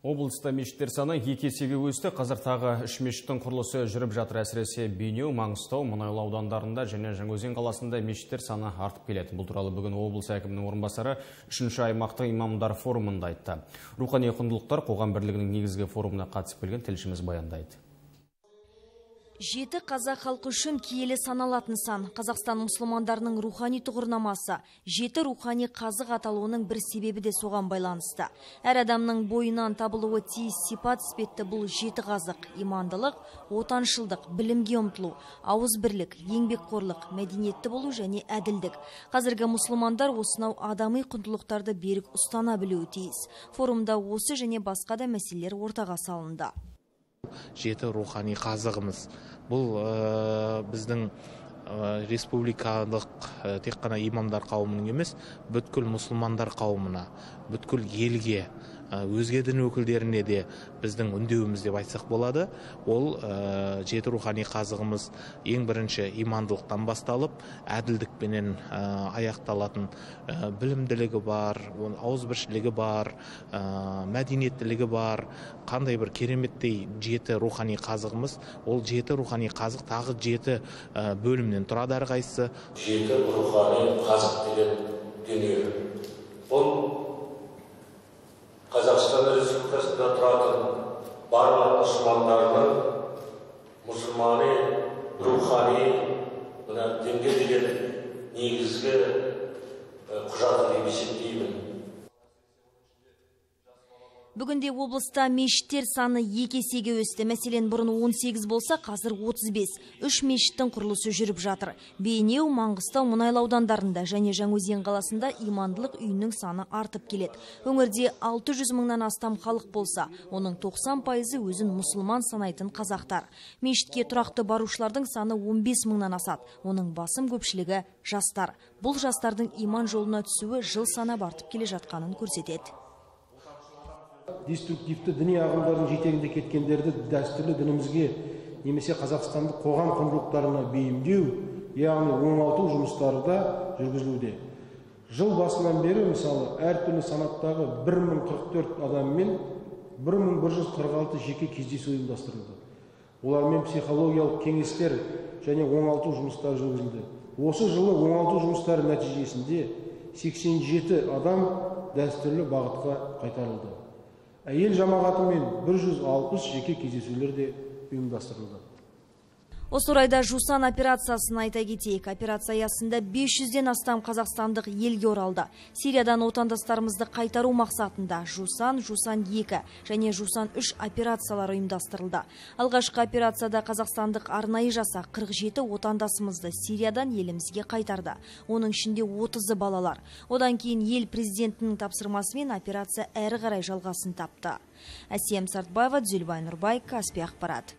Облыста мешіттер саны 2 есеге өсті. Қазір тағы 3 мешіттің құрылысы жүріп жатыр. Әсіресе Бейнеу, Маңғыстау, Мұнайлы аудандарында және Жаңаөзен қаласында мешіттер саны артып келеді. Бұл туралы бүгін облыс әкімінің орынбасары 3-ші аймақтық имамдар форумында айтты. Рухани құндылықтар қоғам бірлігінің негізгі форумына қатысып келген тілшіміз баяндайды. Жеті қазақ халқы үшін киелі саналатын сан. Қазақстан мұсылмандарының рухани тұғырнамасы. Жеті рухани қазық аталуының бір себебі де соған байланысты. Әр адамның бойынан табылуы тиіс сипат іспетті бұл жеті қазық. Имандылық, отаншылдық, білімге ұмтылу, ауызбірлік, еңбекқорлық, мәдениетті болу және әділдік. Қазіргі мұсылмандар осынау адами құндылықтарды берік ұстана білуі тиіс. Форумда осы және басқа да мәселелер ортаға салынды. Жеті рухани қазығымыз. Бұл біздің республикалық тек қана имамдар қауымының емес, бүткіл мұсылмандар қауымына, бүткіл елге, өзге дін өкілдеріне де біздің үндеуіміз деп айтсақ болады. Ол жеті рухани қазығымыз ең бірінші имандылықтан басталып, әділдікпенен аяқталатын білімділігі бар, ауызбіршілігі бар, мәдениеттілігі бар, қандай бір кереметтей жеті рухани қазығымыз. Ол жеті рухани қазық тағы жеті бөлімнен тұрады әрқайсысы. Жеті рухани қазық деген дүние. Бұл Қазақстан Республикасында тұратын барлық мұсылмандардың мұсылмани, рухани дінге деген негізгі құжаты деп есептеймін. Бүгінде облыста мешіттер саны 2 есеге өсті. Мәселен, бұрын 18 болса, қазір 35. 3 мешіттің құрылысы жүріп жатыр. Бейнеу, Маңғыстау, Мұнайлы аудандарында және Жаңаөзен қаласында имандылық үйінің саны артып келеді. Өңірде 600 мыңнан астам халық болса, оның 90% өзін мұсылман санайтын қазақтар. Мешітке тұрақты барушылардың саны 15 мыңнан асады. Оның басым көпшілігі жастар. Бұл жастардың иман жолына түсуі жыл санап артып келе жатқанын көрсетеді. Деструктивті діни ағымдардың жетегінде кеткендерді дәстүрлі дінімізге немесе қазақстандық қоғам құндылықтарына бейімдеу, яғни оңалту жұмыстары да жүргізілуде. Жыл басынан бері мысалы әртүрлі санаттағы 1044 адаммен 1146 жеке кездесу ұйымдастырылды. Олармен психологиялық кеңестер және оңалту жұмыстары жүргізілді. Осы жылы оңалту жұмыстары нәтижесінде 87 адам дәстүрлі бағытқа қайтарылды. Әйел жамағатымен 160 жеке кездесулер де ұйымдастырылды. Осы орайда Жусан операциясын айта кетейік. Операция аясында 500-ден астам қазақстандық елге оралды. Сириядан отандастарымызды қайтару мақсатында Жусан 2 және Жусан 3 операциялар ұйымдастырылды. Алғашқы операцияда қазақстандық арнайы жасақ 47 отандасымызды Сириядан елімізге қайтарды. Оның ішінде 30-ы балалар. Одан кейін ел президентінің тапсырмасымен операция әрі қарай жалғасын тапты. Әсем Сартбаева, Дүзелбай Нұрбай, Каспий ақпарат.